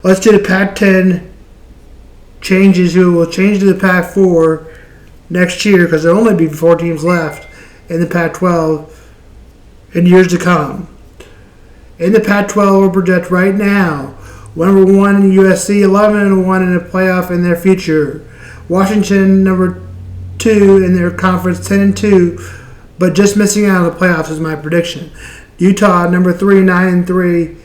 Let's do the Pac-10 changes, who will change to the Pac-4 next year, because there'll only be 4 teams left in the Pac-12 in years to come. In the Pac-12, we'll project right now number 1 in USC, 11-1 in the playoff in their future. Washington, number 2 in their conference, 10-2, but just missing out on the playoffs is my prediction. Utah, number 3, 9-3.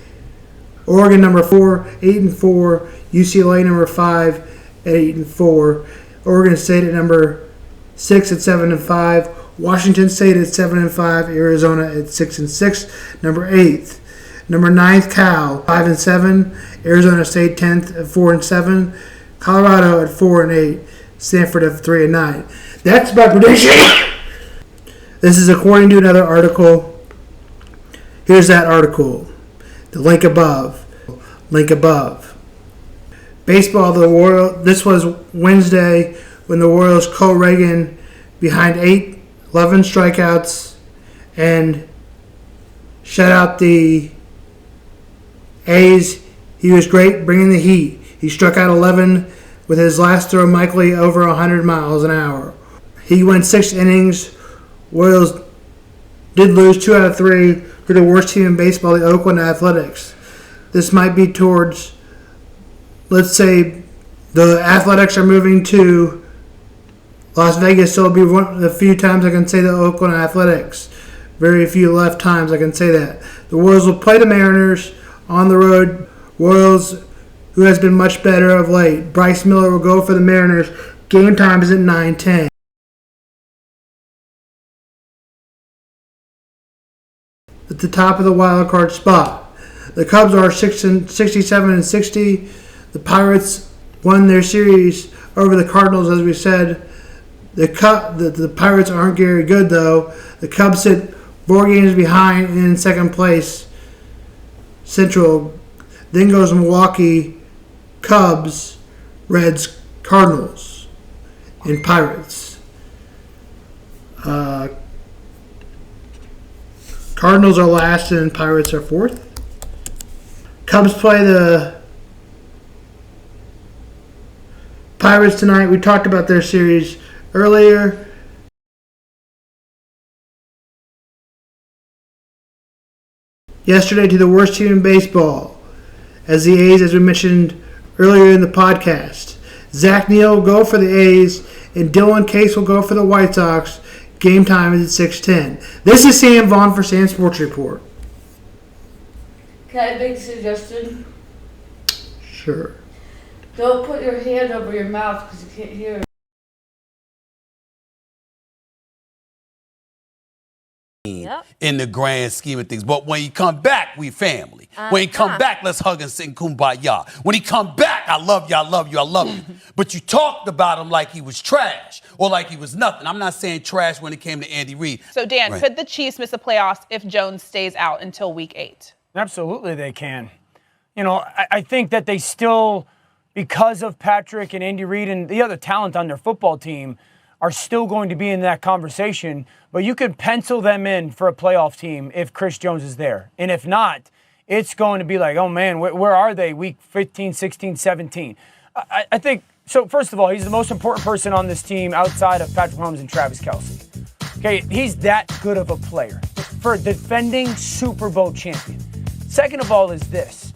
Oregon, number 4, 8-4. UCLA, number 5, 8-4. Oregon State at number 6 at 7-5. Washington State at 7-5. Arizona at 6-6. Number 8. Number 9th, Cal, 5-7. Arizona State 10th at 4-7. Colorado at 4-8. Stanford at 3-9. That's my prediction. This is according to another article. Here's that article. The link above. Link above. Baseball, the Royals. This was Wednesday when the Royals Cole Reagan behind 11 strikeouts and shut out the A's. He was great bringing the heat. He struck out 11 with his last throw, likely over 100 miles an hour. He went 6 innings. Royals did lose 2 out of 3 for the worst team in baseball, the Oakland Athletics. This might be towards, let's say, the Athletics are moving to Las Vegas, so it'll be one of the few times I can say the Oakland Athletics. Very few left times I can say that. The Royals will play the Mariners on the road. Royals, who has been much better of late. Bryce Miller will go for the Mariners. Game time is at 9:10. At the top of the wild card spot. The Cubs are 67-60. The Pirates won their series over the Cardinals, as we said. The Pirates aren't very good, though. The Cubs sit 4 games behind and in second place. Central. Then goes Milwaukee, Cubs, Reds, Cardinals, and Pirates. Cardinals are last and Pirates are 4th. Cubs play the Pirates tonight. We talked about their series earlier. Yesterday to the worst team in baseball, as the A's, as we mentioned earlier in the podcast. Zach Neal will go for the A's, and Dylan Case will go for the White Sox. Game time is at 6:10. This is Sam Vaughn for Sam Sports Report. Can I make a suggestion? Sure. Don't put your hand over your mouth because you can't hear it. Yep. In the grand scheme of things. But when you come back, we family. When you come back, let's hug and sing kumbaya. When he come back, I love you, I love you, I love you. But you talked about him like he was trash or like he was nothing. I'm not saying trash when it came to Andy Reid. So, Dan, Right. could the Chiefs miss the playoffs if Jones stays out until week 8? Absolutely they can. You know, I think that they still, because of Patrick and Andy Reid and the other talent on their football team, are still going to be in that conversation. But you could pencil them in for a playoff team if Chris Jones is there. And if not, it's going to be like, oh, man, where are they? Week 15, 16, 17. I think, so first of all, he's the most important person on this team outside of Patrick Mahomes and Travis Kelce. Okay, he's that good of a player for a defending Super Bowl champion. Second of all is this.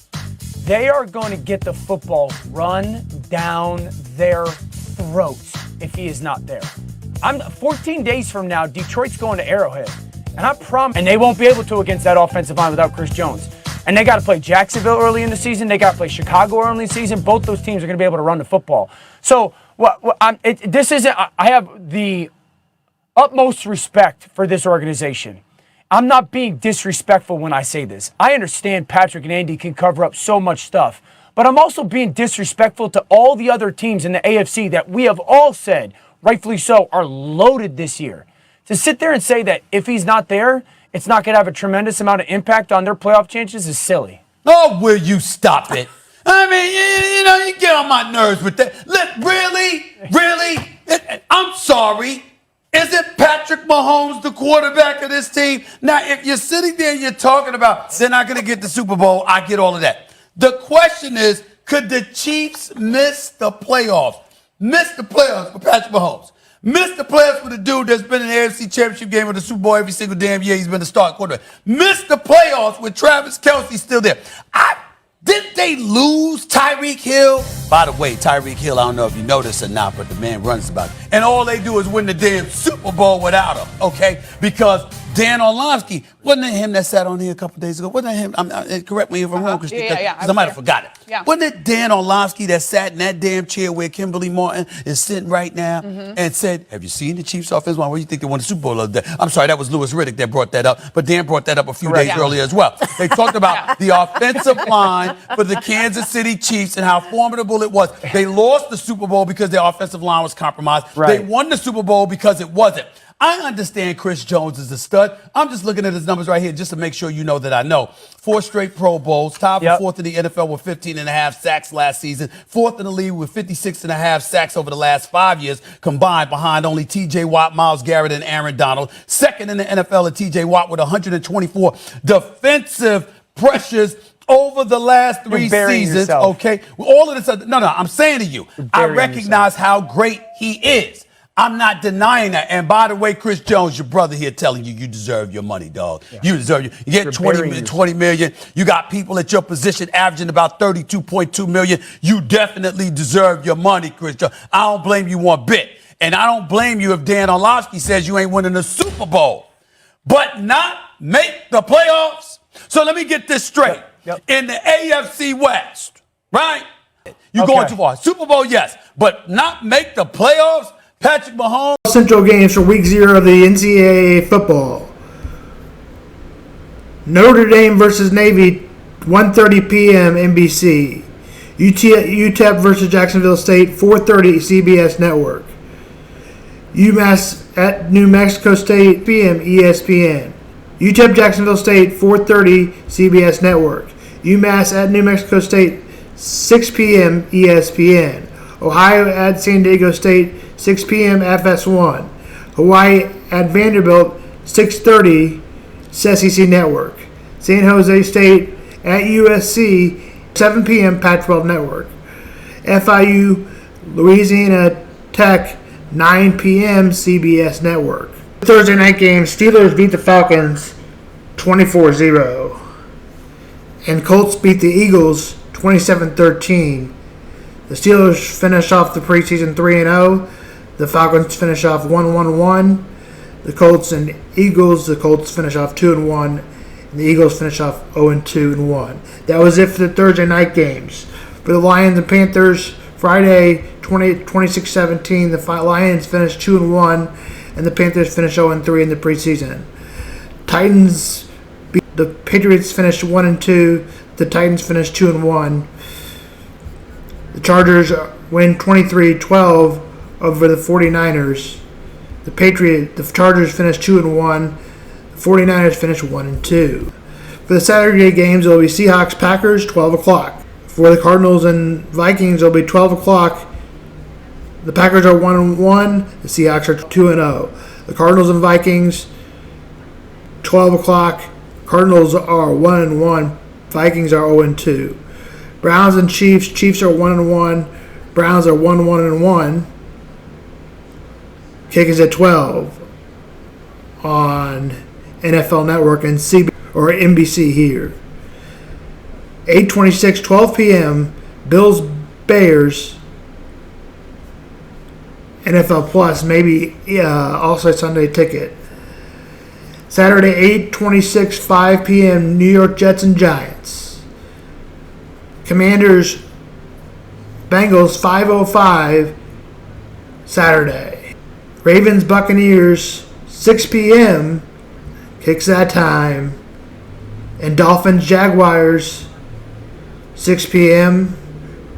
They are going to get the football run down their throats if he is not there. 14 days from now, Detroit's going to Arrowhead. And I promise, and they won't be able to against that offensive line without Chris Jones. And they got to play Jacksonville early in the season. They got to play Chicago early in the season. Both those teams are going to be able to run the football. So I have the utmost respect for this organization. I'm not being disrespectful when I say this. I understand Patrick and Andy can cover up so much stuff. But I'm also being disrespectful to all the other teams in the AFC that we have all said, rightfully so, are loaded this year. To sit there and say that if he's not there, it's not going to have a tremendous amount of impact on their playoff chances is silly. Oh, will you stop it? I mean, you get on my nerves with that. Really? I'm sorry. Is it Patrick Mahomes, the quarterback of this team? Now, if you're sitting there and you're talking about they're not going to get the Super Bowl, I get all of that. The question is, Could the Chiefs miss the playoffs? Miss the playoffs with Patrick Mahomes. Miss the playoffs with a dude that's been in the AFC Championship game or the Super Bowl every single damn year he's been the starting quarterback. Miss the playoffs with Travis Kelce still there. Didn't they lose Tyreek Hill? By the way, Tyreek Hill, I don't know if you know this or not, but the man runs about it. And all they do is win the damn Super Bowl without him, okay? Because Dan Orlovsky, wasn't it him that sat on here a couple days ago? Wasn't it him? Correct me if I'm wrong, because I might have forgot it. Yeah. Wasn't it Dan Orlovsky that sat in that damn chair where Kimberly Martin is sitting right now and said, have you seen the Chiefs offense? Why do you think they won the Super Bowl the other day? I'm sorry, that was Louis Riddick that brought that up, but Dan brought that up a few days earlier as well. They talked about the offensive line for the Kansas City Chiefs and how formidable it was. They lost the Super Bowl because their offensive line was compromised. They won the Super Bowl because it wasn't. I understand Chris Jones is a stud. I'm just looking at his numbers right here just to make sure you know that I know. 4 straight Pro Bowls, tied for 4th in the NFL with 15.5 sacks last season, 4th in the league with 56.5 sacks over the last 5 years combined behind only T.J. Watt, Myles Garrett, and Aaron Donald. 2nd in the NFL at T.J. Watt with 124 defensive pressures over the last 3 seasons, okay? All of this, no, I'm saying to you, I recognize how great he is. I'm not denying that. And by the way, Chris Jones, your brother here telling you deserve your money, dog. Yeah. You deserve it. You get 20 million. You got people at your position averaging about 32.2 million. You definitely deserve your money, Chris Jones. I don't blame you one bit. And I don't blame you if Dan Orlovsky says you ain't winning the Super Bowl. But not make the playoffs? So let me get this straight. In the AFC West, right? You're going too far. Super Bowl, yes. But not make the playoffs? Patrick Mahomes. Central games for Week 0 of the NCAAA football. Notre Dame versus Navy, 1:30 p.m. NBC. UTEP versus Jacksonville State, 4:30 CBS Network. UMass at New Mexico State, p.m. ESPN. UTEP Jacksonville State, 4:30 CBS Network. UMass at New Mexico State, 6 p.m. ESPN. Ohio at San Diego State, 6 p.m. FS1. Hawaii at Vanderbilt, 6:30 SEC Network. San Jose State at USC, 7 p.m. Pac-12 Network. FIU Louisiana Tech, 9 p.m. CBS Network. Thursday night game, Steelers beat the Falcons 24-0. And Colts beat the Eagles 27-13. The Steelers finish off the preseason 3-0. The Falcons finish off 1-1-1. The Colts and Eagles, the Colts finish off 2-1. And the Eagles finish off 0-2-1. That was it for the Thursday night games. For the Lions and Panthers, Friday 26-17, the Lions finished 2-1, and the Panthers finished 0-3 in the preseason. Titans beat the Patriots, finished 1-2. The Titans finished 2-1. The Chargers win 23-12 over the 49ers. The Chargers finished 2-1. The 49ers finished 1-2. For the Saturday games, it will be Seahawks-Packers, 12 o'clock. For the Cardinals and Vikings, it will be 12 o'clock. The Packers are 1-1. The Seahawks are 2-0. The Cardinals and Vikings, 12 o'clock. Cardinals are 1-1. Vikings are 0-2. Browns and Chiefs. Chiefs are 1-1. Browns are 1-1-1. Kick is at 12 on NFL Network and NBC here. 8:26, 12 p.m. Bills Bears. NFL Plus, maybe also Sunday ticket. Saturday 8:26, 5 p.m. New York Jets and Giants. Commanders Bengals 5:05 Saturday. Ravens Buccaneers 6 p.m. Kicks that time. And Dolphins Jaguars 6 p.m.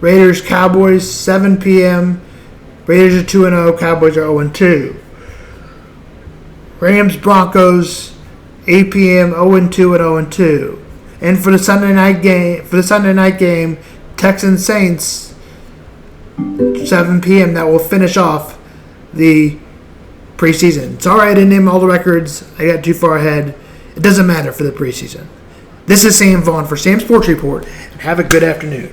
Raiders Cowboys 7 p.m. Raiders are 2-0, Cowboys are 0-2. Rams Broncos 8 p.m. 0-2 and 0-2. And for the Sunday night game, Texans Saints 7 p.m. That will finish off the preseason. It's alright, I didn't name all the records. I got too far ahead. It doesn't matter for the preseason. This is Sam Vaughn for Sam Sports Report. Have a good afternoon.